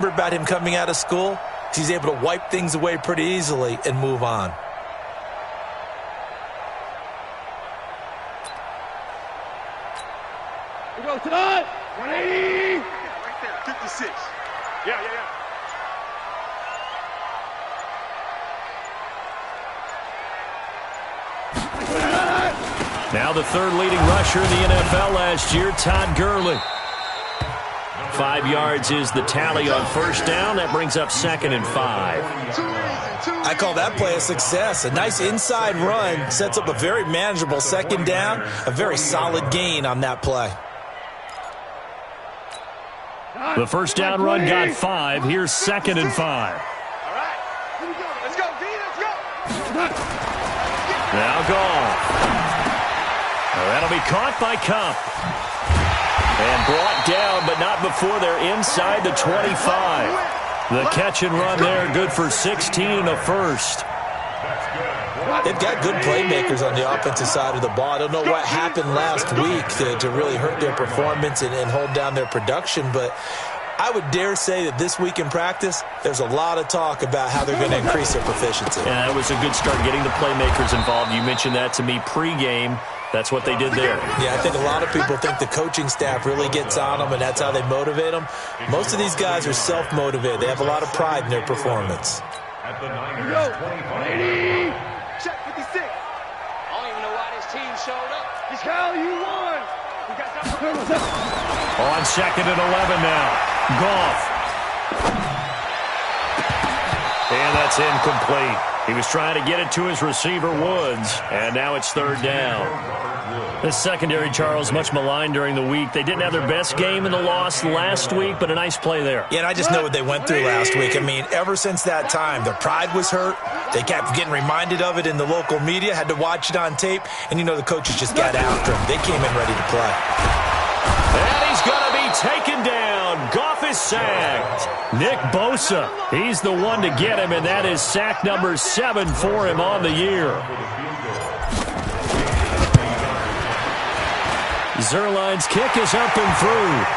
About him coming out of school, he's able to wipe things away pretty easily and move on. We go tonight. 180. Right there, 56. Yeah. Now the third leading rusher in the NFL last year, Todd Gurley. 5 yards is the tally on first down. That brings up 2nd and 5. I call that play a success. A nice inside run sets up a very manageable 2nd down. A very solid gain on that play. The first down run got 5. Here's 2nd and 5. All right. Let's go, D. Let's go. Now Goff. That'll be caught by Cup. And brought down, but not before they're inside the 25. The catch and run there, good for 16 and a first. They've got good playmakers on the offensive side of the ball. I don't know what happened last week to really hurt their performance and hold down their production, but I would dare say that this week in practice, there's a lot of talk about how they're going to increase their proficiency. Yeah, that was a good start getting the playmakers involved. You mentioned that to me pregame. That's what they did there. Yeah, I think a lot of people think the coaching staff really gets on them, and that's how they motivate them. Most of these guys are self-motivated. They have a lot of pride in their performance. At the 9 Check 56. I don't even know why this team showed up. It's Kyle, you won. We got something. On 2nd and 11 now. Goff. And that's incomplete. He was trying to get it to his receiver, Woods, and now it's 3rd down. This secondary, Charles, much maligned during the week. They didn't have their best game in the loss last week, but a nice play there. Yeah, and I just know what they went through last week. I mean, ever since that time, their pride was hurt. They kept getting reminded of it in the local media, had to watch it on tape, and, you know, the coaches just got after them. They came in ready to play. And he's going to be taken down. Goff is sacked. Nick Bosa, he's the one to get him, and that is sack number 7 for him on the year. Zerline's kick is up and through.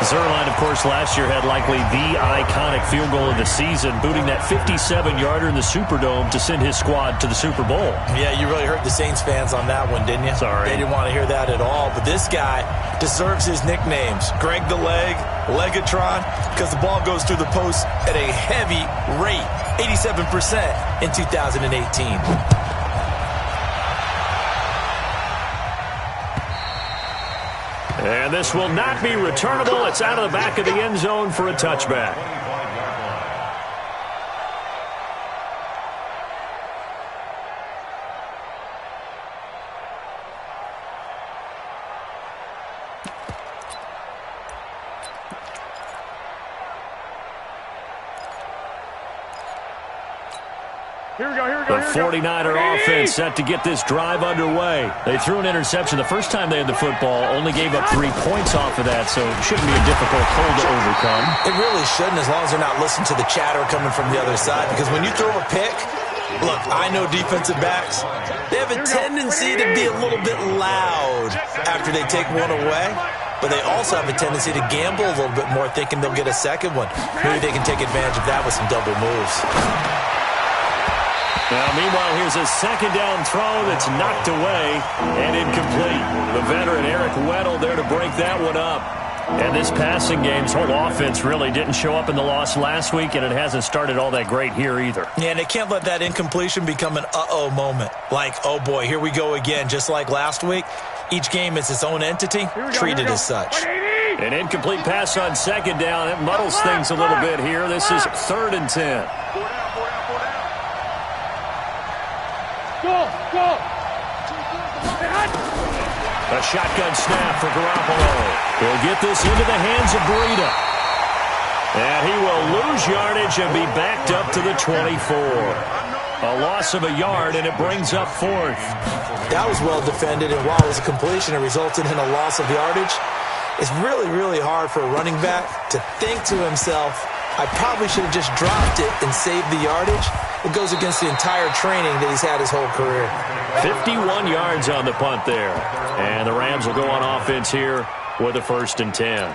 Zerline, of course, last year had likely the iconic field goal of the season, booting that 57-yarder in the Superdome to send his squad to the Super Bowl. Yeah, you really hurt the Saints fans on that one, didn't you? Sorry. They didn't want to hear that at all. But this guy deserves his nicknames. Greg the Leg, Legatron, because the ball goes through the post at a heavy rate, 87% in 2018. And this will not be returnable. It's out of the back of the end zone for a touchback. The 49er offense set to get this drive underway. They threw an interception the first time they had the football, only gave up 3 points off of that, so it shouldn't be a difficult hole to overcome. It really shouldn't, as long as they're not listening to the chatter coming from the other side, because when you throw a pick, look, I know defensive backs, they have a tendency to be a little bit loud after they take one away, but they also have a tendency to gamble a little bit more, thinking they'll get a second one. Maybe they can take advantage of that with some double moves. Now, meanwhile, here's a 2nd down throw that's knocked away and incomplete. The veteran Eric Weddle there to break that one up. And this passing game's whole offense really didn't show up in the loss last week, and it hasn't started all that great here either. Yeah, and they can't let that incompletion become an uh-oh moment. Like, oh boy, here we go again, just like last week. Each game is its own entity, treated as such. An incomplete pass on 2nd down. It muddles things a little bit here. This is 3rd and 10. Go! A shotgun snap for Garoppolo. He'll get this into the hands of Breida. And he will lose yardage and be backed up to the 24. A loss of a yard, and it brings up 4th. That was well defended, and while it was a completion, it resulted in a loss of yardage. It's really, really hard for a running back to think to himself, I probably should have just dropped it and saved the yardage. It goes against the entire training that he's had his whole career. 51 yards on the punt there. And the Rams will go on offense here with a 1st and 10.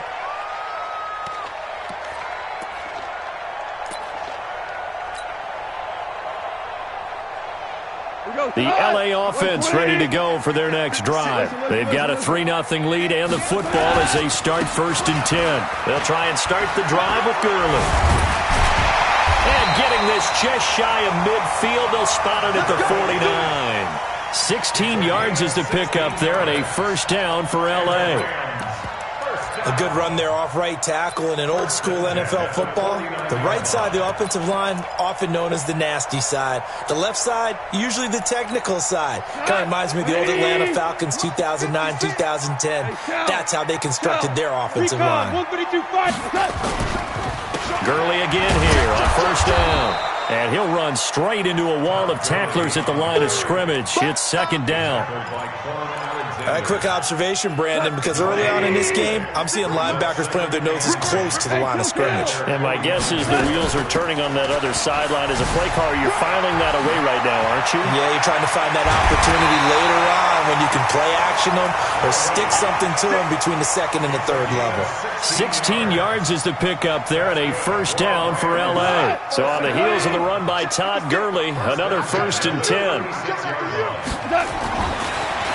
The LA offense ready to go for their next drive. They've got a 3-0 lead and the football as they start 1st and 10. They'll try and start the drive with Gurley. And getting this just shy of midfield, they'll spot it at the 49. 16 yards is the pickup there and a 1st down for LA. A good run there off right tackle in an old-school NFL football. The right side of the offensive line, often known as the nasty side. The left side, usually the technical side. Kind of reminds me of the old Atlanta Falcons 2009, 2010. That's how they constructed their offensive line. Gurley again here on 1st down. And he'll run straight into a wall of tacklers at the line of scrimmage. It's 2nd down. Quick observation, Brandon, because early on in this game, I'm seeing linebackers playing with their noses close to the line of scrimmage. And my guess is the wheels are turning on that other sideline. As a play caller, you're filing that away right now, aren't you? Yeah, you're trying to find that opportunity later on when you can play action them or stick something to them between the 2nd and the 3rd level. 16 yards is the pickup there and a 1st down for L.A. So on the heels of the run by Todd Gurley, another 1st and 10.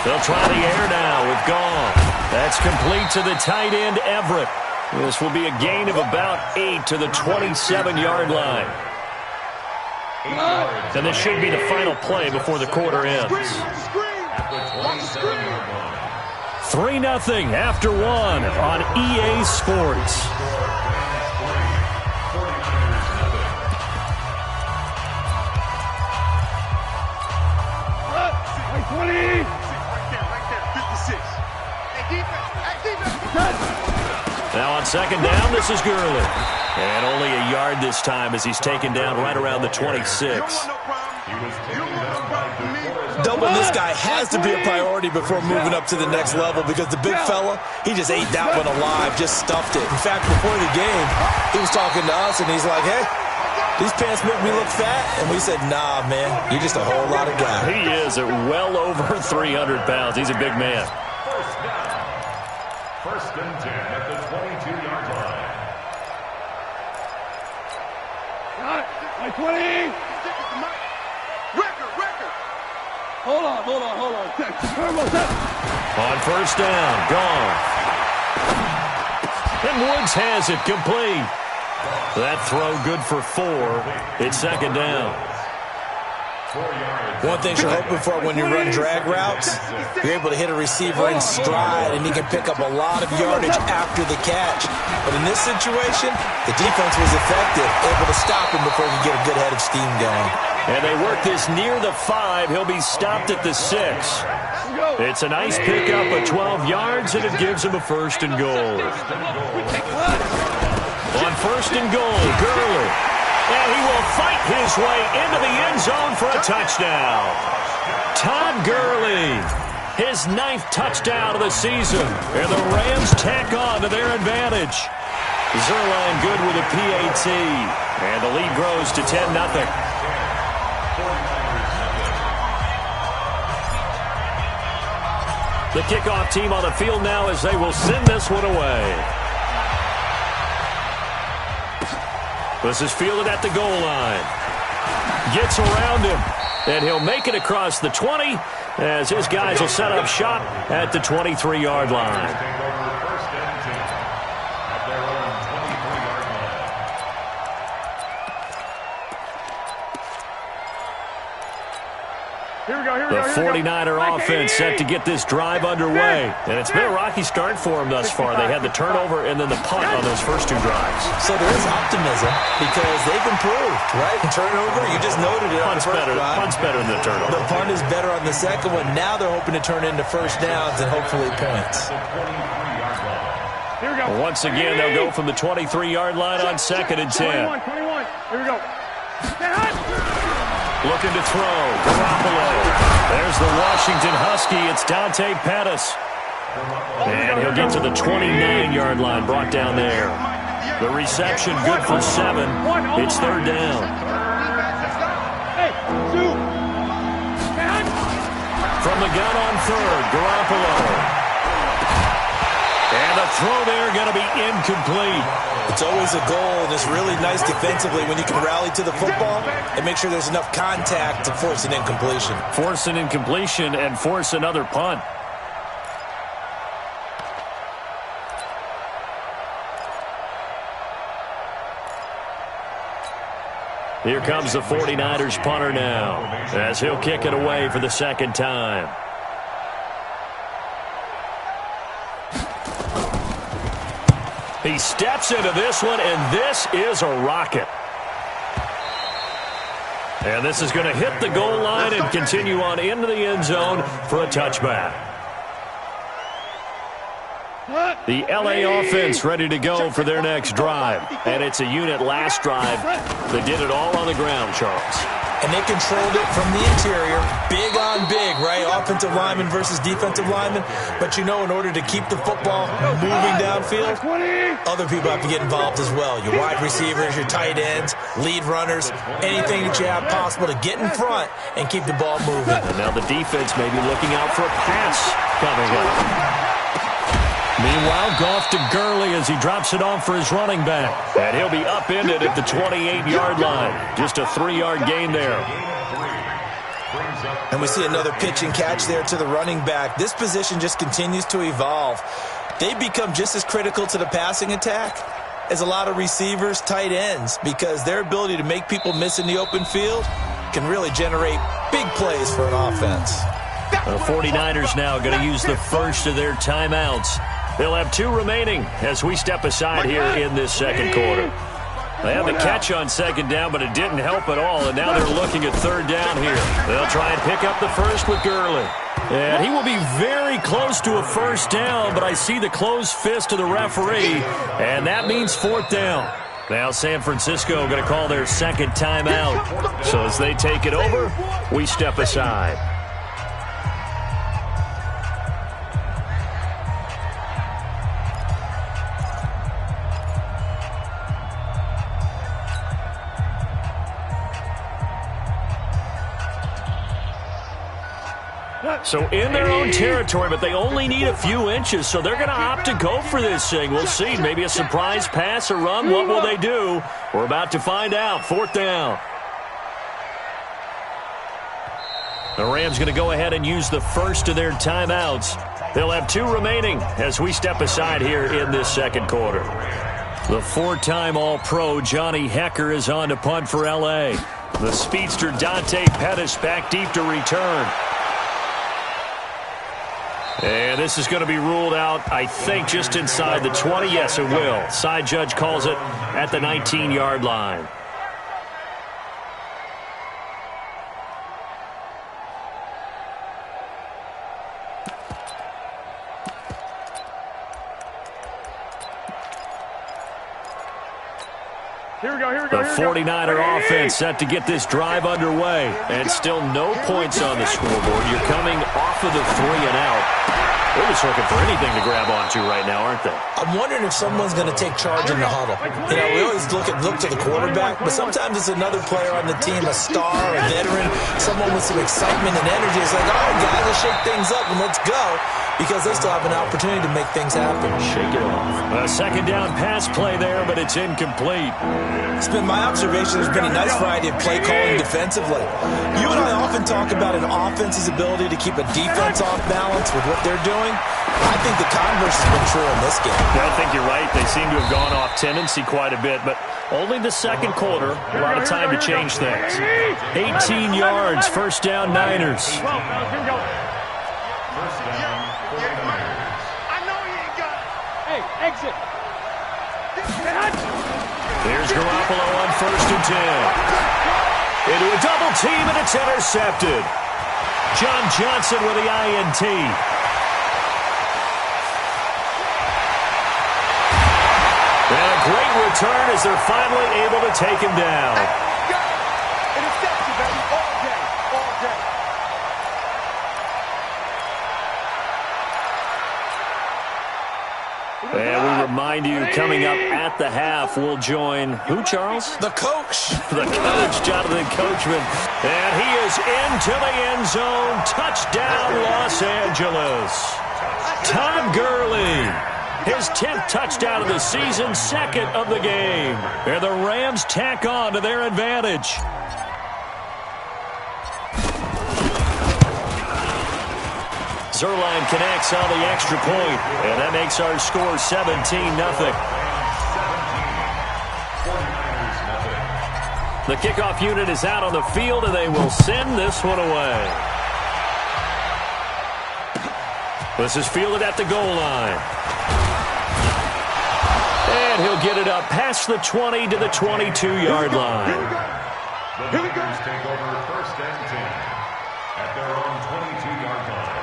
They'll try the air now with Gall. That's complete to the tight end, Everett. This will be a gain of about 8 to the 27-yard line. And this should be the final play before the quarter ends. 3-0 after 1 on EA Sports. Now on 2nd down, this is Gurley. And only a yard this time as he's taken down right around the 26. Doubling this guy has to be a priority before moving up to the next level because the big fella, he just ate that one alive, just stuffed it. In fact, before the game, he was talking to us, and he's like, hey, these pants make me look fat. And we said, nah, man, you're just a whole lot of guy. He is at well over 300 pounds. He's a big man. 1st and 10 at the 22-yard line. My 20. Record. Hold on. On 1st down, gone. And Woods has it complete. That throw good for 4. It's 2nd down. One thing you're hoping for when you run drag routes, you're able to hit a receiver in stride, and he can pick up a lot of yardage after the catch. But in this situation, the defense was effective, able to stop him before he could get a good head of steam going. And they work this near the 5. He'll be stopped at the 6. It's a nice pickup of 12 yards, and it gives him a 1st and goal. On 1st and goal, Gurley. And he will fight his way into the end zone for a touchdown. Todd Gurley, his 9th touchdown of the season. And the Rams tack on to their advantage. Zerline good with a PAT. And the lead grows to 10-0. The kickoff team on the field now as they will send this one away. This is fielded at the goal line. Gets around him, and he'll make it across the 20 as his guys will set up shop at the 23-yard line. The 49er offense set to get this drive underway. And it's been a rocky start for them thus far. They had the turnover and then the punt on those first 2 drives. So there is optimism because they've improved, right? Turnover, you just noted it on the first drive. Punt's better than the turnover. The punt is better on the second one. Now they're hoping to turn into 1st downs and hopefully points. Once again, they'll go from the 23-yard line on 2nd and 10. 21. Here we go. Looking to throw. Garoppolo. There's the Washington Husky. It's Dante Pettis. And he'll get to the 29-yard line, brought down there. The reception good for 7. It's 3rd down. From the gun on 3rd, Garoppolo. And And the throw there going to be incomplete. It's always a goal, and it's really nice defensively when you can rally to the football and make sure there's enough contact to force an incompletion. Force an incompletion and force another punt. Here comes the 49ers punter now, as he'll kick it away for the second time. He steps into this one, and this is a rocket. And this is going to hit the goal line and continue on into the end zone for a touchback. The LA offense ready to go for their next drive. And it's a unit last drive that did it all on the ground, Charles. And they controlled it from the interior, big on big, right? Offensive lineman versus defensive lineman. But you know, in order to keep the football moving downfield, other people have to get involved as well. Your wide receivers, your tight ends, lead runners, anything that you have possible to get in front and keep the ball moving. And now the defense may be looking out for a pass coming up. Meanwhile, Goff to Gurley as he drops it off for his running back. And he'll be upended at the 28-yard line. Just a 3-yard gain there. And we see another pitch and catch there to the running back. This position just continues to evolve. They become just as critical to the passing attack as a lot of receivers, tight ends, because their ability to make people miss in the open field can really generate big plays for an offense. The 49ers now going to use the first of their timeouts. They'll have 2 remaining as we step aside here in this second quarter. They had the catch on second down, but it didn't help at all, and now they're looking at third down here. They'll try and pick up the first with Gurley. And he will be very close to a first down, but I see the closed fist of the referee, and that means fourth down. Now San Francisco going to call their second timeout. So as they take it over, we step aside. So in their own territory, but they only need a few inches, so they're going to opt to go for this thing. We'll see. Maybe a surprise pass or run. What will they do? We're about to find out. Fourth down. The Rams going to go ahead and use the first of their timeouts. They'll have 2 remaining as we step aside here in this second quarter. The 4-time All-Pro Johnny Hekker is on to punt for L.A. The speedster Dante Pettis back deep to return. And this is going to be ruled out, I think, just inside the 20. Yes, it will. Side judge calls it at the 19-yard line. Here we go. The 49er offense set to get this drive underway. And still no points on the scoreboard. You're coming off of the 3 and out. They're just looking for anything to grab onto right now, aren't they? I'm wondering if someone's going to take charge in the huddle. You know, we always look to the quarterback, but sometimes it's another player on the team, a star, a veteran, someone with some excitement and energy. It's like, all right, guys, let's shake things up and let's go, because they still have an opportunity to make things happen. Shake it off. A second down pass play there, but it's incomplete. It's been my observation there's been a nice variety of play calling defensively. You and I often talk about an offense's ability to keep a defense off balance with what they're doing. I think the converse has been true in this game. Yeah, I think you're right. They seem to have gone off tendency quite a bit, but only the second quarter. A lot of time to change things. 18 yards, first down, Niners. First down, 49ers. I know you ain't got it. Hey, exit. Here's Garoppolo on first and 10. Into a double team, and it's intercepted. John Johnson with the INT. And a great return as they're finally able to take him down. Interception, baby. All day. All day. And we remind you, coming up at the half, we'll join who, Charles? The coach. The coach, Jonathan Coachman. And he is into the end zone. Touchdown, Los Angeles. Todd Gurley. His 10th touchdown of the season, second of the game. And the Rams tack on to their advantage. Zerline connects on the extra point, and that makes our score 17-0. The kickoff unit is out on the field, and they will send this one away. This is fielded at the goal line. And he'll get it up past the 20 to the 22-yard line. The Niners take over first and 10 at their own 22-yard line.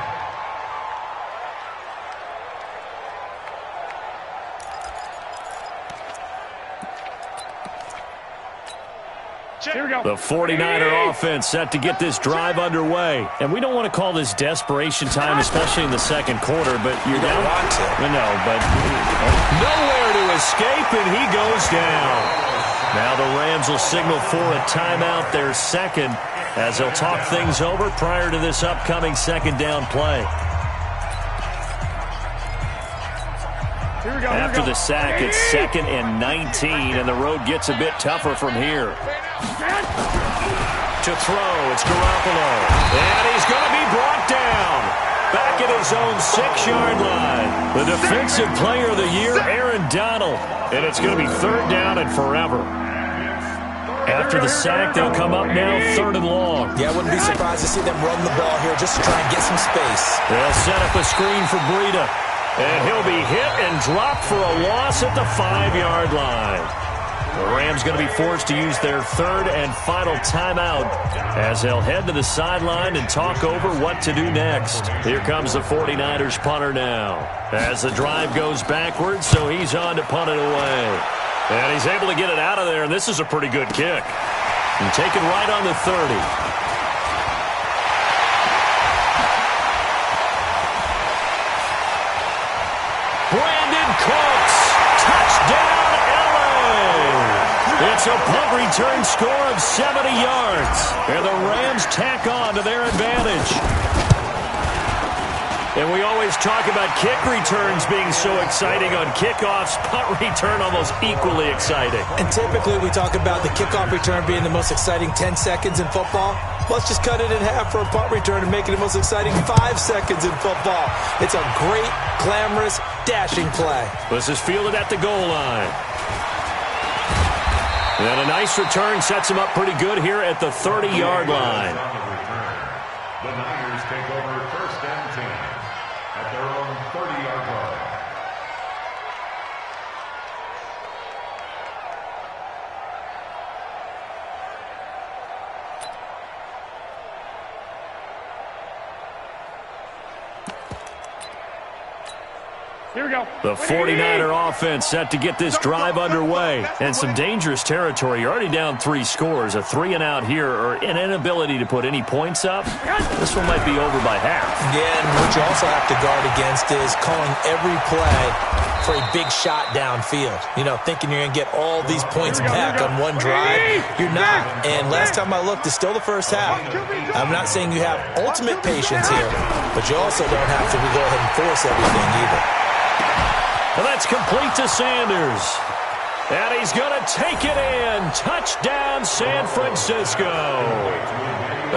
Here we go. The 49er offense set to get this drive underway. And we don't want to call this desperation time, especially in the second quarter, but you're down. Want to. No, but nowhere to escape, and he goes down. Now the Rams will signal for a timeout, their second, as they'll talk things over prior to this upcoming second down play. Here we go. After the sack, it's 2nd and 19, and the road gets a bit tougher from here. To throw, it's Garoppolo. And he's going to be brought down. Back at his own 6-yard line. The defensive player of the year, Aaron Donald. And it's going to be 3rd down and forever. After the sack, they'll come up now 3rd and long. Yeah, I wouldn't be surprised to see them run the ball here just to try and get some space. They'll set up a screen for Breida. And he'll be hit and dropped for a loss at the 5-yard line. The Rams going to be forced to use their 3rd and final timeout as they'll head to the sideline and talk over what to do next. Here comes the 49ers punter now. As the drive goes backwards, so he's on to punt it away. And he's able to get it out of there, and this is a pretty good kick. And taken right on the 30. Touchdown, LA! It's a punt return score of 70 yards. And the Rams tack on to their advantage. And we always talk about kick returns being so exciting on kickoffs. Punt return almost equally exciting. And typically we talk about the kickoff return being the most exciting 10 seconds in football. Let's just cut it in half for a punt return and make it the most exciting 5 seconds in football. It's a great, glamorous, dashing play. This is fielded at the goal line. And a nice return sets him up pretty good here at the 30-yard line. The Niners take over first and 10 at their own 30-yard line. Here we go. The 49er offense set to get this drive underway. And some dangerous territory. You're already down 3 scores. A 3-and-out here, or an inability to put any points up. This one might be over by half. Yeah, and what you also have to guard against is calling every play for a big shot downfield. You know, thinking you're going to get all these points back on one drive. You're not. And last time I looked, it's still the first half. I'm not saying you have ultimate patience here, but you also don't have to go ahead and force everything either. And that's complete to Sanders. And he's going to take it in. Touchdown, San Francisco.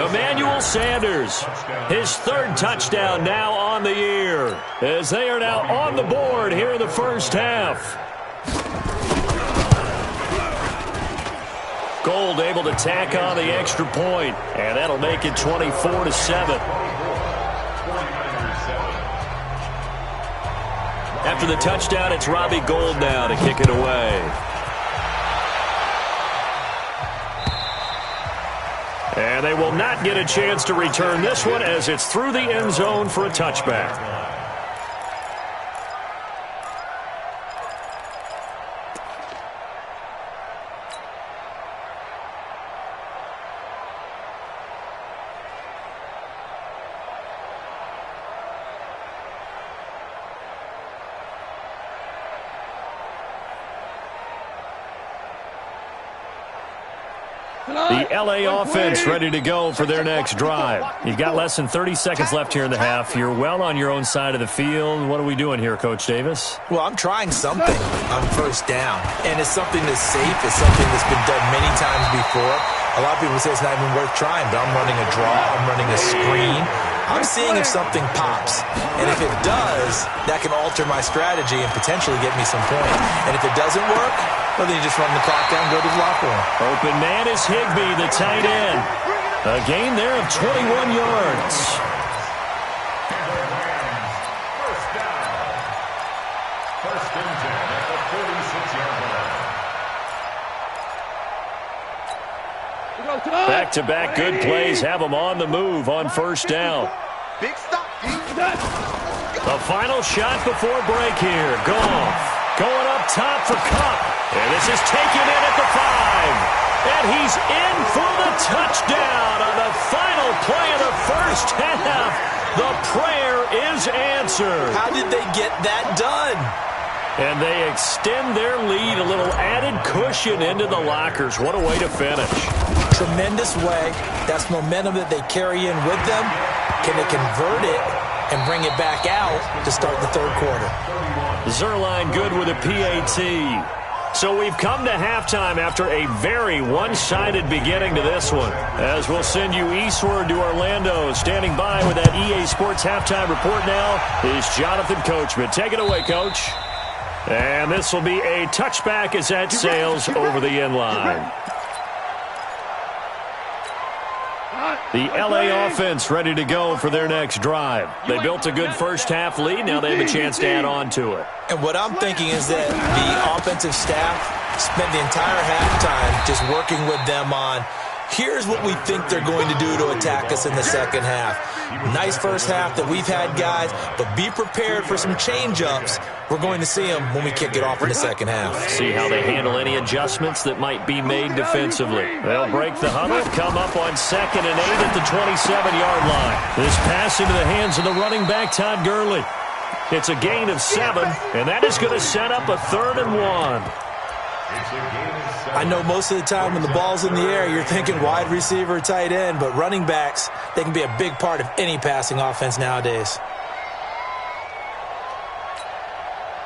Emmanuel Sanders, his 3rd touchdown now on the year, as they are now on the board here in the first half. Gold able to tack on the extra point, and that'll make it 24-7. After the touchdown, it's Robbie Gould now to kick it away. And they will not get a chance to return this one as it's through the end zone for a touchback. The LA offense ready to go for their next drive. You've got less than 30 seconds left here in the half. You're well on your own side of the field. What are we doing here, Coach Davis? Well, I'm trying something on first down, and it's something that's safe. It's something that's been done many times before. A lot of people say it's not even worth trying, but I'm running a draw. I'm running a screen. I'm seeing if something pops, and if it does, that can alter my strategy and potentially get me some points. And if it doesn't work, well, then you just run the clock down and go to the locker room. Open man is Higbee, the tight end. A gain there of 21 yards. First down. First and 10 at the 46-yard line. Back-to-back good plays have them on the move on first down. Big stop. The final shot before break here. Goff going up top for Kupp. And this is taken in at the 5. And he's in for the touchdown on the final play of the first half. The prayer is answered. How did they get that done? And they extend their lead, a little added cushion into the lockers. What a way to finish. Tremendous way. That's momentum that they carry in with them. Can they convert it and bring it back out to start the third quarter? Zerline good with a PAT. So we've come to halftime after a very one-sided beginning to this one. As we'll send you eastward to Orlando. Standing by with that EA Sports halftime report now is Jonathan Coachman. Take it away, Coach. And this will be a touchback as that sails over the end line. The LA offense ready to go for their next drive. They built a good first half lead. Now they have a chance to add on to it. And what I'm thinking is that the offensive staff spent the entire halftime just working with them on, here's what we think they're going to do to attack us in the second half. Nice first half that we've had, guys, but be prepared for some change-ups. We're going to see them when we kick it off in the second half. See how they handle any adjustments that might be made defensively. They'll break the huddle, come up on 2nd and 8 at the 27-yard line. This pass into the hands of the running back, Todd Gurley. It's a gain of 7, and that is going to set up a 3rd and 1. I know most of the time when the ball's in the air, you're thinking wide receiver, tight end, but running backs, they can be a big part of any passing offense nowadays.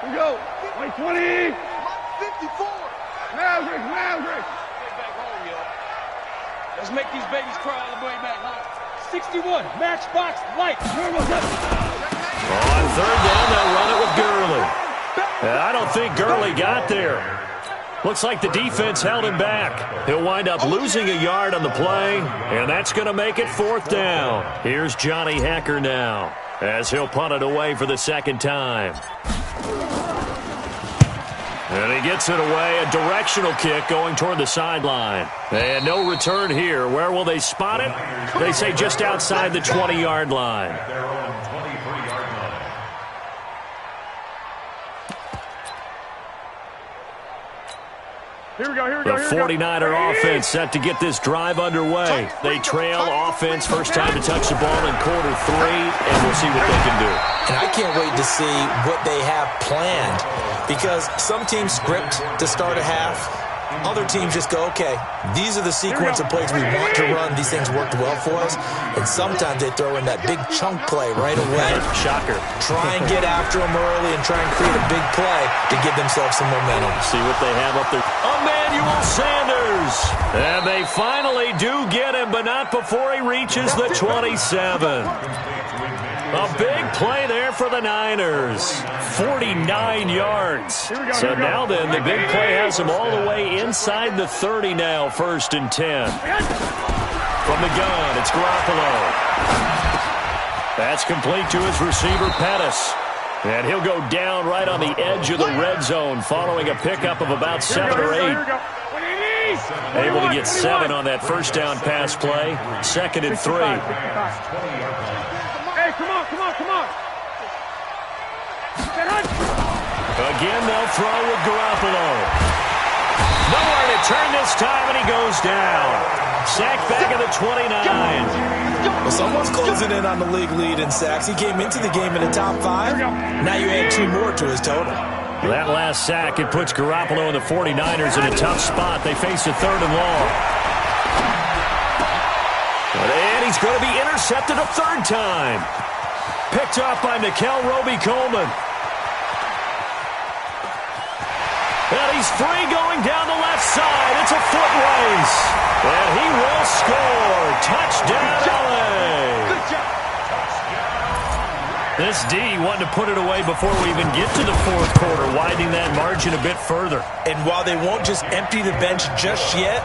Here we go. 20. 54. Maverick. Let's make these babies cry all the way back home. 61. Matchbox light. On 3rd down, they'll run it with Gurley. I don't think Gurley got there. Looks like the defense held him back. He'll wind up losing a yard on the play, and that's going to make it 4th down. Here's Johnny Hacker now, as he'll punt it away for the second time. And he gets it away, a directional kick going toward the sideline. And no return here. Where will they spot it? They say just outside the 20-yard line. Their own 23-yard line. Here we go. The 49er offense set to get this drive underway. They trail offense, first time to touch the ball in quarter 3, and we'll see what they can do. And I can't wait to see what they have planned, because some teams script to start a half. Other teams just go, okay, these are the sequence of plays we want to run. These things worked well for us. And sometimes they throw in that big chunk play right away. Shocker. Try and get after them early and try and create a big play to give themselves some momentum. See what they have up there. Emmanuel Sanders. And they finally do get him, but not before he reaches the 27. A big play there for the Niners. 49 yards. So now then, the big play has them all the way inside the 30 now, 1st and 10. From the gun, it's Garoppolo. That's complete to his receiver, Pettis. And he'll go down right on the edge of the red zone following a pickup of about 7 or 8. Able to get 7 on that first down pass play. 2nd and 3. Hey, come on. Again, they'll throw with Garoppolo. Nowhere to turn this time, and he goes down. Sacked back at the 29. Well, someone's closing in on the league lead in sacks. He came into the game in the top 5. Now you add 2 more to his total. That last sack, it puts Garoppolo and the 49ers in a tough spot. They face a 3rd and long. he's going to be intercepted a third time. Picked off by Nikel Roby-Coleman. And he's free going down the left side. It's a foot race. And he will score. Touchdown, LA. Good job. This D wanted to put it away before we even get to the fourth quarter, widening that margin a bit further. And while they won't just empty the bench just yet,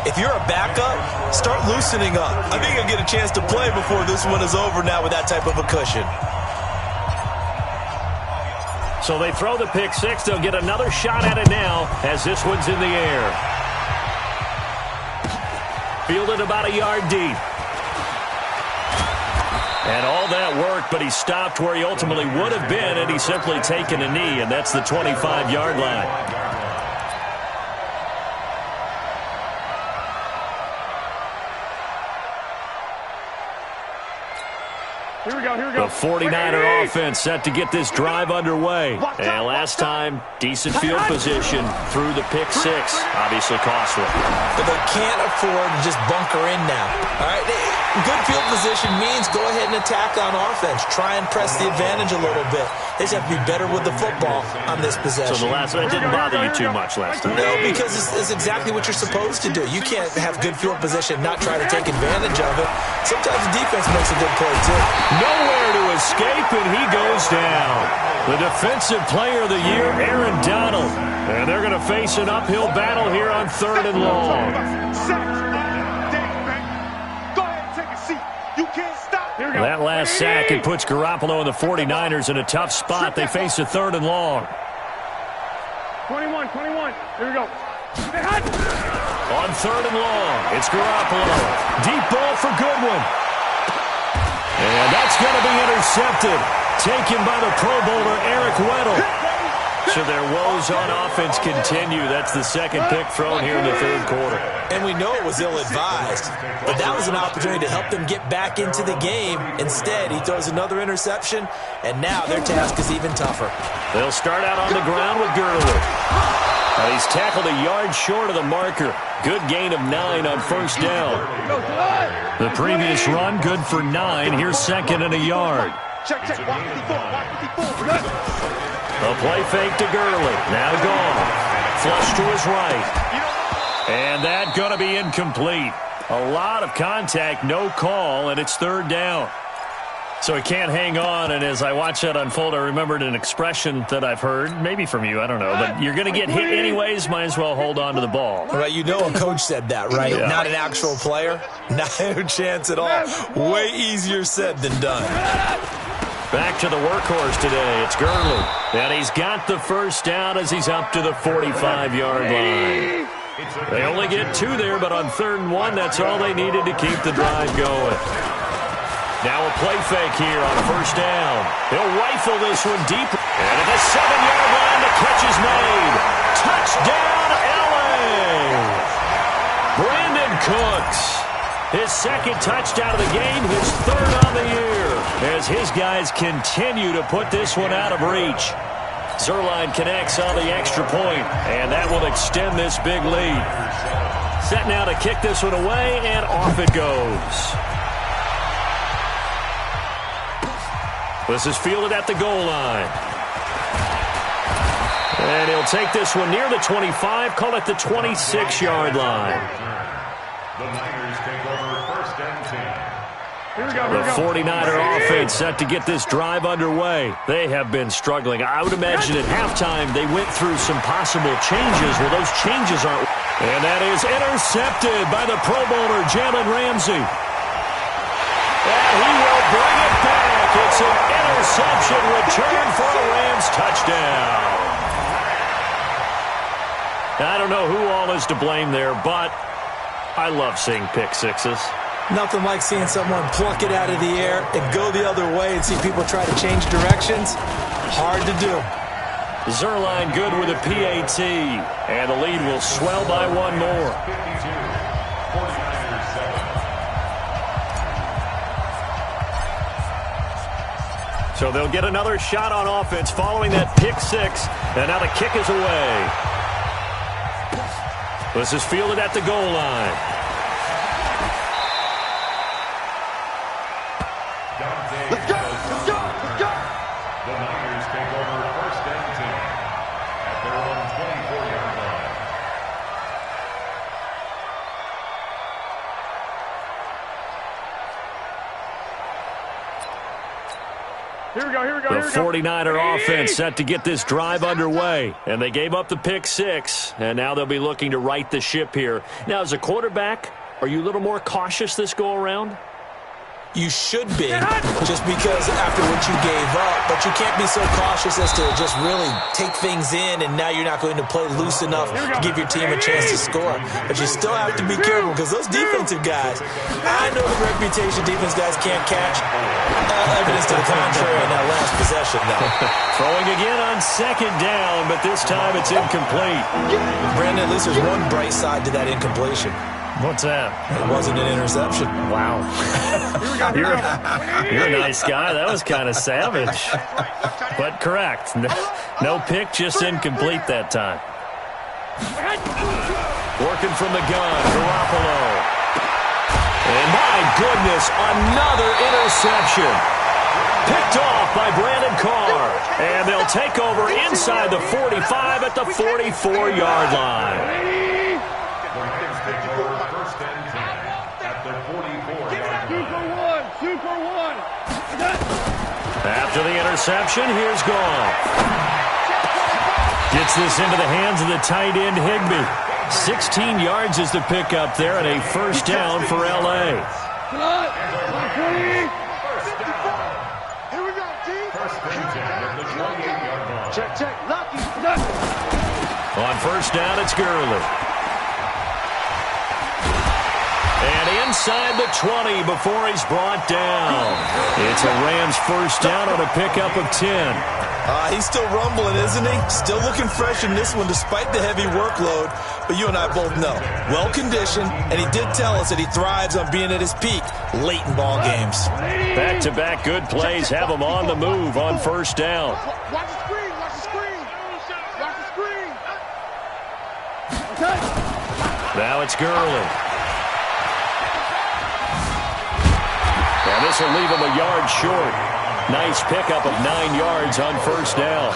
if you're a backup, start loosening up. I think you'll get a chance to play before this one is over now with that type of a cushion. So they throw the pick six. They'll get another shot at it now as this one's in the air. Fielded about a yard deep. And all that worked, but he stopped where he ultimately would have been, and he's simply taken a knee, and that's the 25-yard line. Here we go, here we go. The 49er offense set to get this drive underway. And last time, decent field position through the pick six. Obviously costly. But they can't afford to just bunker in now. All right, good field position means go ahead and attack on offense. Try and press the advantage a little bit. They just have to be better with the football on this possession. So the last one didn't bother you too much last time. No, because it's exactly what you're supposed to do. You can't have good field position, not try to take advantage of it. Sometimes the defense makes a good play, too. Nowhere to escape, and he goes down. The Defensive Player of the Year, Aaron Donald. And they're going to face an uphill battle here on 3rd and long. Go ahead and take a seat. You can't stop. That last sack, it puts Garoppolo and the 49ers in a tough spot. They face a 3rd and long. 21. Here we go. On 3rd and long, it's Garoppolo. Deep ball for Goodwin. And that's going to be intercepted. Taken by the Pro Bowler, Eric Weddle. So their woes on offense continue. That's the second pick thrown here in the 3rd quarter. And we know it was ill-advised, but that was an opportunity to help them get back into the game. Instead, he throws another interception, and now their task is even tougher. They'll start out on the ground with Gurley. He's tackled a yard short of the marker. Good gain of 9 on 1st down. The previous run, good for 9. Here's 2nd and a yard. Check. Watch 54. A play fake to Gurley. Now gone. Flush to his right. And that going to be incomplete. A lot of contact, no call, and it's 3rd down. So he can't hang on, and as I watch that unfold, I remembered an expression that I've heard, maybe from you, I don't know, but you're going to get hit anyways, might as well hold on to the ball. Right, you know a coach said that, right? Yeah. Not an actual player. Not a chance at all. Way easier said than done. Back to the workhorse today. It's Gurley. And he's got the 1st down as he's up to the 45-yard line. They only get 2 there, but on 3rd and 1, that's all they needed to keep the drive going. Now a play fake here on 1st down. He'll rifle this one deep. And at the 7-yard line, the catch is made. Touchdown, LA! Brandon Cooks. His 2nd touchdown of the game, his 3rd on the year. As his guys continue to put this one out of reach. Zerline connects on the extra point, and that will extend this big lead. Set now to kick this one away, and off it goes. This is fielded at the goal line. And he'll take this one near the 25, call it the 26-yard line. The Niners take over 1st and 10. The 49er offense set to get this drive underway. They have been struggling. I would imagine at halftime they went through some possible changes. Well, those changes aren't. And that is intercepted by the Pro Bowler, Jalen Ramsey. And he will bring it back. It's an interception return for a Rams touchdown. I don't know who all is to blame there, but I love seeing pick sixes. Nothing like seeing someone pluck it out of the air and go the other way and see people try to change directions. Hard to do. Zerline good with a PAT, and the lead will swell by 1 more. So they'll get another shot on offense following that pick six, and now the kick is away. This is fielded at the goal line. Let's go. Let's go. Let's go. The Niners take over first and 10 at their own 24-yard line. Here we go, here we go, The 49er offense set to get this drive underway. And they gave up the pick six, and now they'll be looking to right the ship here. Now, as a quarterback, are you a little more cautious this go-around? You should be, just because after what you gave up, but you can't be so cautious as to just really take things in, and now you're not going to play loose enough to give your team a chance to score. But you still have to be careful, because those defensive guys, I know the reputation defense guys can't catch. Evidence to the contrary in that last possession, though. Throwing again on second down, but this time it's incomplete. Brandon, at least there's one bright side to that incompletion. What's that? It wasn't an interception. Wow. You're a nice guy. That was kind of savage. But correct. No pick, just incomplete that time. Working from the gun, Garoppolo. And my goodness, another interception. Picked off by Brandon Carr. And they'll take over inside the 45 at the 44-yard line. After the interception, here's Goff. Gets this into the hands of the tight end, Higbee. 16 yards is the pickup there, and a first down for L.A. Here we go, team. Check, check. Lucky. On first down, it's Gurley. And inside the 20 before he's brought down. It's a Rams first down on a pickup of 10. He's still rumbling, isn't he? Still looking fresh in this one despite the heavy workload. But you and I both know, well-conditioned, and he did tell us that he thrives on being at his peak late in ball games. Back-to-back good plays have him on the move on first down. Watch the screen. Watch the screen. Watch the screen. Okay. Now it's Gurley. And this will leave him a yard short. Nice pickup of 9 yards on first down.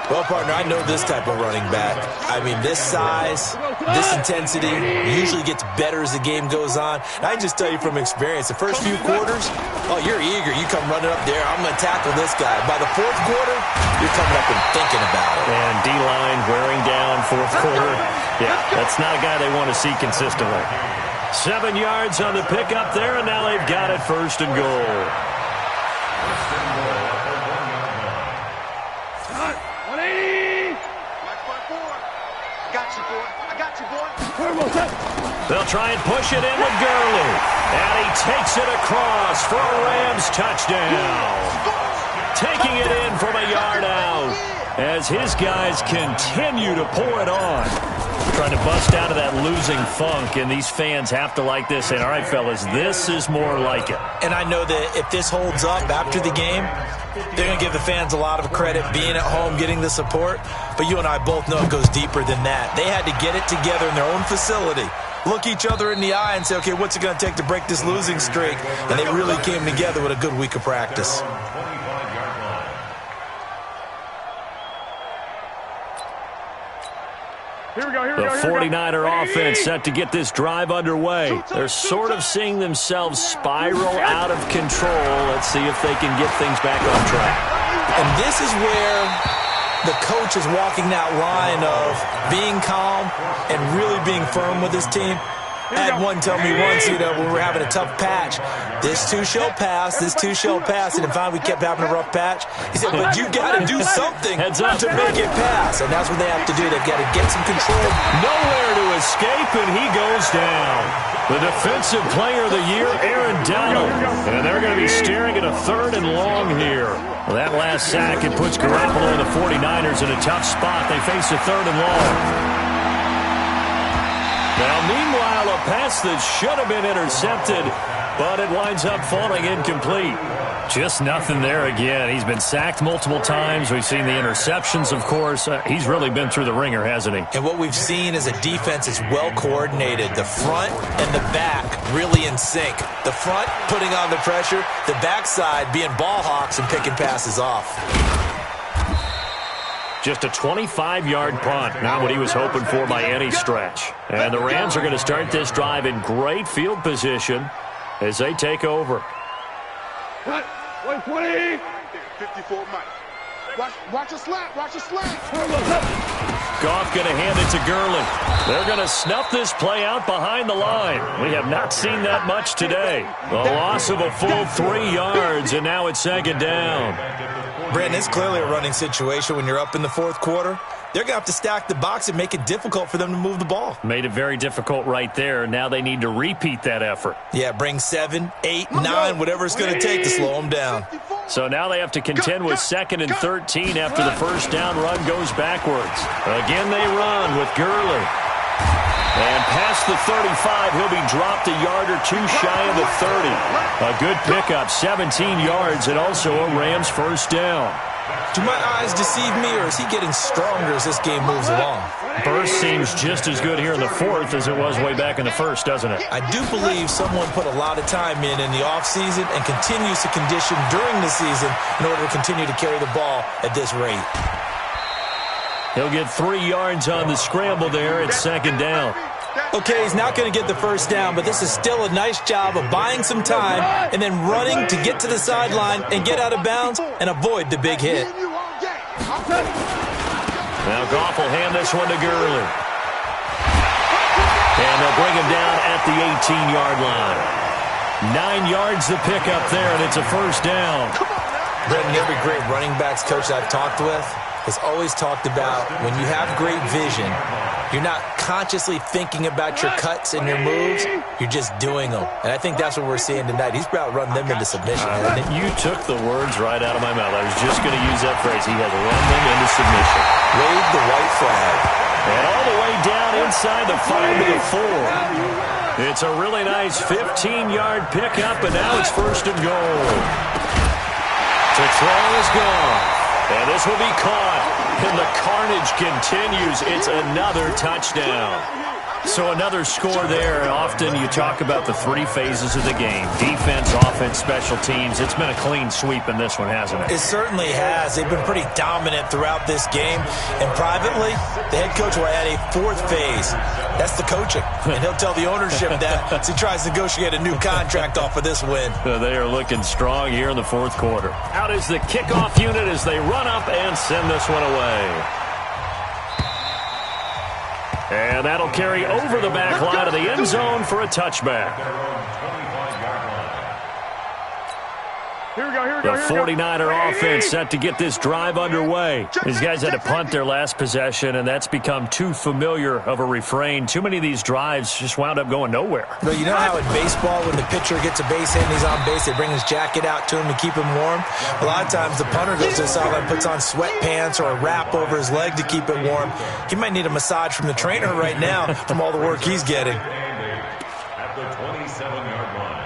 Well, partner, I know this type of running back. I mean, this size, this intensity usually gets better as the game goes on. And I can just tell you from experience, the first few quarters, oh, you're eager. You come running up there, I'm going to tackle this guy. By the fourth quarter, you're coming up and thinking about it. And D-line wearing down fourth quarter. Yeah, that's not a guy they want to see consistently. 7 yards on the pickup there, and now they've got it first and goal. 180. Got you, boy. I got you, boy. They'll try and push it in with Gurley. And he takes it across for a Rams touchdown. Taking it in from a yard out as his guys continue to pour it on. Trying to bust out of that losing funk, and these fans have to like this. And, all right, fellas, this is more like it. And I know that if this holds up after the game, they're going to give the fans a lot of credit being at home, getting the support. But you and I both know it goes deeper than that. They had to get it together in their own facility, look each other in the eye and say, okay, what's it going to take to break this losing streak? And they really came together with a good week of practice. Here we go, here we The go, here we go. 49er offense set to get this drive underway. They're sort of seeing themselves spiral out of control. Let's see if they can get things back on track. And this is where the coach is walking that line of being calm and really being firm with his team. I had one tell me once, when we were having a tough patch, this too shall pass, this too shall pass. And finally we kept having a rough patch. He said, but you got to do something to make it pass. And that's what they have to do. They've got to get some control. Nowhere to escape, and he goes down. The defensive player of the year, Aaron Donald. And they're going to be staring at a third and long here. Well, that last sack, it puts Garoppolo and the 49ers in a tough spot. They face a third and long. Now, meanwhile, a pass that should have been intercepted, but it winds up falling incomplete. Just nothing there again. He's been sacked multiple times. We've seen the interceptions, of course. He's really been through the ringer, hasn't he? And what we've seen is a defense that's well coordinated. The front and the back really in sync. The front putting on the pressure, the backside being ball hawks and picking passes off. Just a 25-yard punt, not what he was hoping for by any stretch. And the Rams are going to start this drive in great field position as they take over. 120. 54 Mike. Watch a slap. Watch a slap. Goff going to hand it to Gurley. They're going to snuff this play out behind the line. We have not seen that much today. The loss of a full 3 yards, and now it's second down. Brandon, it's clearly a running situation when you're up in the fourth quarter. They're going to have to stack the box and make it difficult for them to move the ball. Made it very difficult right there. Now they need to repeat that effort. Yeah, bring 7, 8, 9, whatever it's going to take to slow them down. So now they have to contend with 2nd and 13 after the first down run goes backwards. Again they run with Gurley. And past the 35, he'll be dropped a yard or two shy of the 30. A good pickup, 17 yards, and also a Rams first down. Do my eyes deceive me, or is he getting stronger as this game moves along? Burst seems just as good here in the fourth as it was way back in the first, doesn't it? I do believe someone put a lot of time in the offseason and continues to condition during the season in order to continue to carry the ball at this rate. He'll get 3 yards on the scramble there at second down. Okay, he's not going to get the first down, but this is still a nice job of buying some time and then running to get to the sideline and get out of bounds and avoid the big hit. Now Goff will hand this one to Gurley. And they'll bring him down at the 18-yard line. 9 yards to pick up there, and it's a first down. Brendan, every great running backs coach I've talked with has always talked about when you have great vision, you're not consciously thinking about your cuts and your moves, you're just doing them. And I think that's what we're seeing tonight. He's about running them into submission. You took the words right out of my mouth. I was just going to use that phrase. He has run them into submission. Wave the white flag. And all the way down inside the 5 to the 4. It's a really nice 15-yard pickup, and now it's first and goal. To throw is gone. And this will be caught. And the carnage continues. It's another touchdown. So another score there. Often you talk about the 3 phases of the game. Defense, offense, special teams. It's been a clean sweep in this one, hasn't it? It certainly has. They've been pretty dominant throughout this game. And privately, the head coach will add a 4th phase. That's the coaching. And he'll tell the ownership that as he tries to negotiate a new contract off of this win. They are looking strong here in the fourth quarter. Out is the kickoff unit as they run up and send this one away. And that'll carry over the back line of the end zone for a touchback. Here we go. The 49er offense set to get this drive underway. These guys had to punt their last possession, and that's become too familiar of a refrain. Too many of these drives just wound up going nowhere. But you know how in baseball, when the pitcher gets a base hit and he's on base, they bring his jacket out to him to keep him warm? A lot of times the punter goes to the sideline, puts on sweatpants or a wrap over his leg to keep it warm. He might need a massage from the trainer right now from all the work he's getting. At the 27-yard line.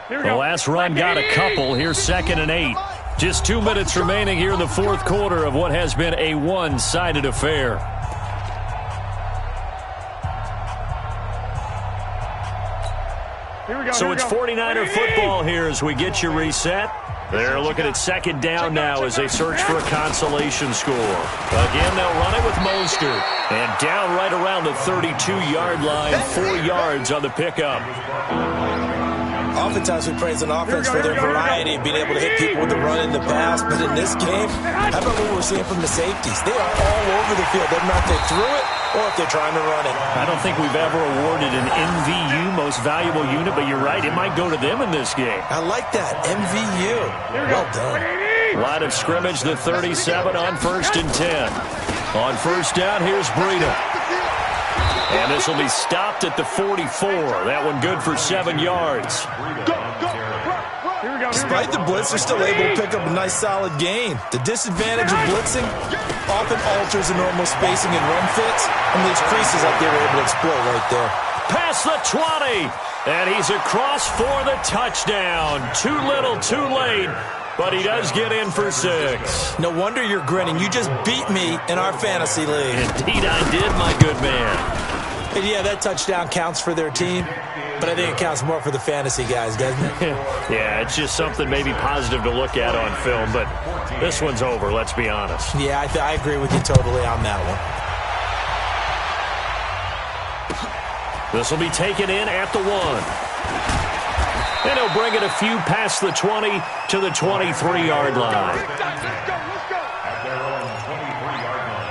The last run got a couple. Here's 2nd and 8. Just 2 minutes remaining here in the fourth quarter of what has been a one-sided affair. So it's 49er football here as we get you reset. They're looking at second down now as they search for a consolation score. Again, they'll run it with Mostert. And down right around the 32-yard line, 4 yards on the pickup. Oftentimes we praise an offense for their variety of being able to hit people with the run in the pass, but in this game, how about what we're seeing from the safeties? They are all over the field. Doesn't matter if they threw it or if they're trying to run it. I don't think we've ever awarded an MVU, most valuable unit, but you're right, it might go to them in this game. I like that, MVU. Well done. Line of scrimmage, the 37 on 1st and 10. On first down, here's Breida. And this will be stopped at the 44. That one good for 7 yards. Despite the blitz, they're still able to pick up a nice solid gain. The disadvantage of blitzing often alters the normal spacing and run fits, and leaves creases like they were able to exploit right there. past the 20. And he's across for the touchdown. Too little, too late. But he does get in for 6. No wonder you're grinning. You just beat me in our fantasy league. Indeed I did, my good man. And yeah, that touchdown counts for their team, but I think it counts more for the fantasy guys, doesn't it? Yeah, it's just something maybe positive to look at on film, but this one's over, let's be honest. Yeah, I agree with you totally on that one. This will be taken in at the 1. And he'll bring it a few past the 20 to the 23-yard line. Let's go. At their own 23-yard line.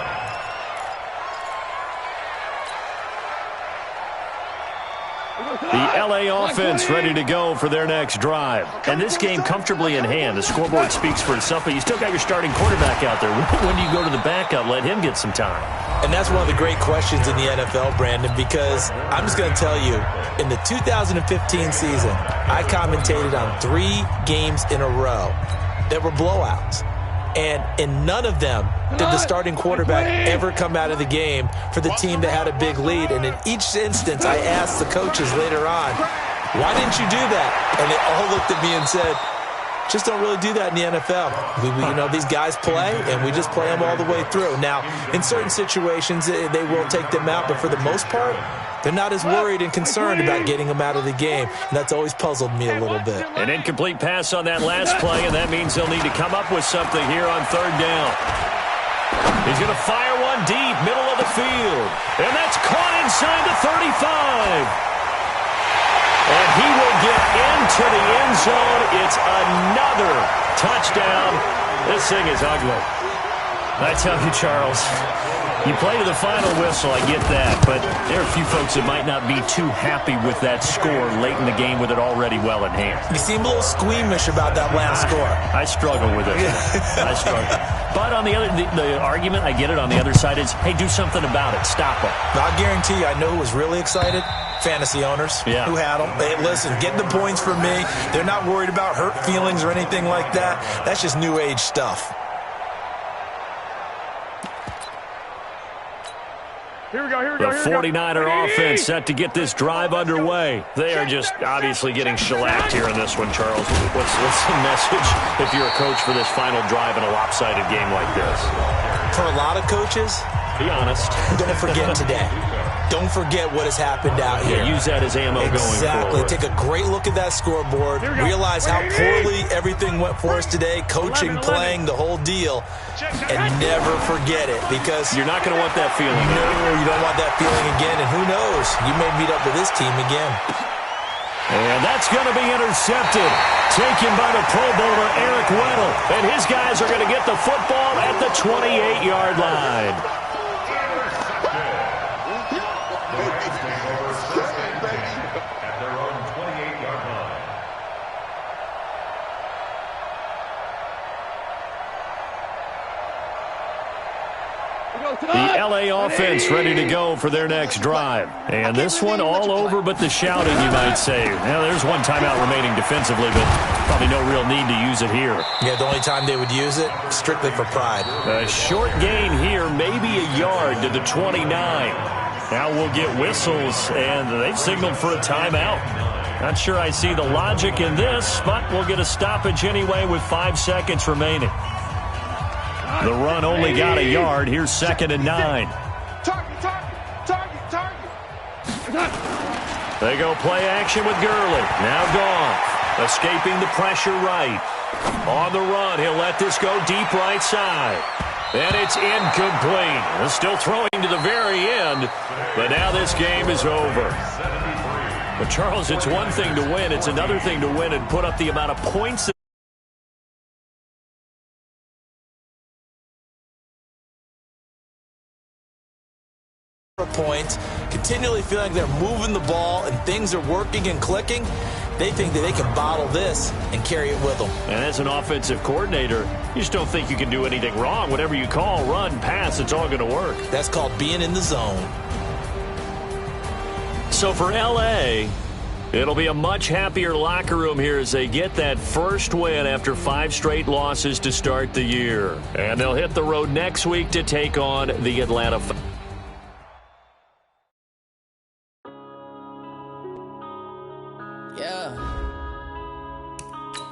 The L.A. offense ready to go for their next drive. And this game comfortably in hand. The scoreboard speaks for itself, but you still got your starting quarterback out there. When do you go to the backup? Let him get some time. And that's one of the great questions in the NFL, Brandon, because I'm just going to tell you, in the 2015 season, I commentated on 3 games in a row that were blowouts. And in none of them did the starting quarterback ever come out of the game for the team that had a big lead. And in each instance, I asked the coaches later on, why didn't you do that? And they all looked at me and said, just don't really do that in the NFL. These guys play, and we just play them all the way through. Now, in certain situations, they will take them out, but for the most part, they're not as worried and concerned about getting them out of the game, and that's always puzzled me a little bit. An incomplete pass on that last play, and that means they'll need to come up with something here on 3rd down. He's going to fire one deep, middle of the field, and that's caught inside the 35. And he will get into the end zone. It's another touchdown. This thing is ugly. I tell you, Charles, you play to the final whistle, I get that, but there are a few folks that might not be too happy with that score late in the game with it already well in hand. You seem a little squeamish about that last score. I struggle with it. I struggle. But on the other, the argument, I get it, on the other side is, hey, do something about it. Stop it. I guarantee you, I know who was really excited. Fantasy owners who had them. Hey, listen, get the points for me. They're not worried about hurt feelings or anything like that. That's just new age stuff. Here we go. The 49er offense set to get this drive underway. They are just obviously getting shellacked here in this one, Charles. What's the message if you're a coach for this final drive in a lopsided game like this? For a lot of coaches, be honest. Don't forget today. Don't forget what has happened out here. Use that as ammo going forward. Exactly. Take a great look at that scoreboard. Realize how poorly everything went for us today. Coaching, playing, the whole deal. And never forget it, because you're not going to want that feeling. No, you don't want that feeling again. And who knows? You may meet up with this team again. And that's going to be intercepted. Taken by the Pro Bowler, Eric Weddle. And his guys are going to get the football at the 28-yard line. The L.A. offense ready to go for their next drive. And this one all over but the shouting, you might say. Now, there's one timeout remaining defensively, but probably no real need to use it here. Yeah, the only time they would use it, strictly for pride. A short gain here, maybe a yard to the 29. Now we'll get whistles, and they've signaled for a timeout. Not sure I see the logic in this, but we'll get a stoppage anyway with 5 seconds remaining. The run only got a yard. Here's 2nd and 9. Target. They go play action with Gurley. Now gone. Escaping the pressure right. On the run, he'll let this go deep right side. And it's incomplete. They're still throwing to the very end, but now this game is over. But, Charles, it's one thing to win. It's another thing to win and put up the amount of points that points, continually feeling like they're moving the ball and things are working and clicking. They think that they can bottle this and carry it with them. And as an offensive coordinator, you just don't think you can do anything wrong. Whatever you call, run, pass, it's all going to work. That's called being in the zone. So for L.A., it'll be a much happier locker room here as they get that first win after 5 straight losses to start the year. And they'll hit the road next week to take on the Atlanta Falcons. Yeah.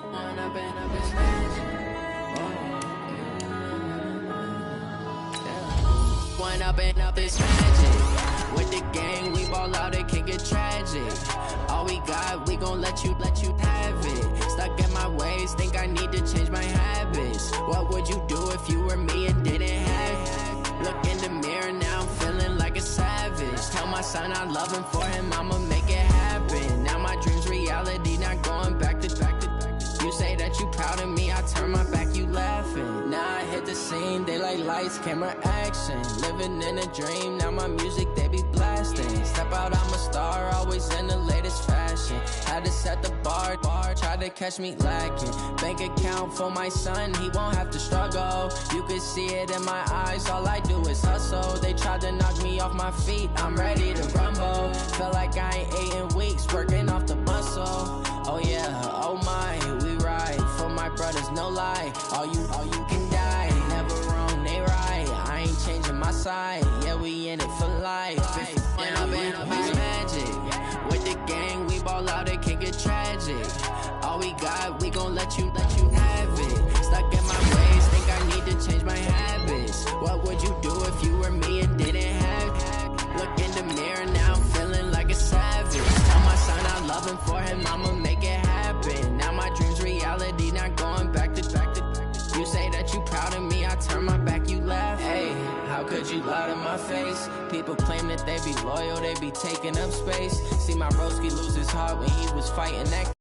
When I've been up this magic. When I've been up this magic. With the gang, we ball out, it can get tragic. All we got, we gon' let you have it. Stuck in my ways, think I need to change my habits. What would you do if you were me and didn't have it? Look in the mirror, now I'm feeling like a savage. Tell my son I love him, for him I'ma make it happen. Now my dream's reality, not going back to. You say that you proud of me, I turn my back, you laughing. Now I hit the scene, they like lights, camera, action. Living in a dream, now my music, they be blasting. Step out, I'm a star, always in the latest fashion. Had to set the bar, try to catch me lacking. Bank account for my son, he won't have to struggle. You can see it in my eyes, all I do is hustle. They tried to knock me off my feet, I'm ready to rumble. Feel like I ain't ate in weeks, working off the muscle. Oh yeah, oh my, we ride for my brothers, no lie. All you can die, never wrong, they right. I ain't changing my side, yeah, we in it for life. When I've been up is magic. With the gang, we ball out, it can get tragic. All we got, we gon' let you have it. Stuck in my ways, think I need to change my habits. What would you do if you were me and didn't have it? Look in the mirror, now I'm feeling like a savage. Tell my son I love him, for him I'ma make it happen. Now my dream's reality, not going back to. You say that you proud of me, I turn my back, you laugh. Hey, how could you lie to my face? People claim that they be loyal, they be taking up space. See my broski lose his heart when he was fighting that.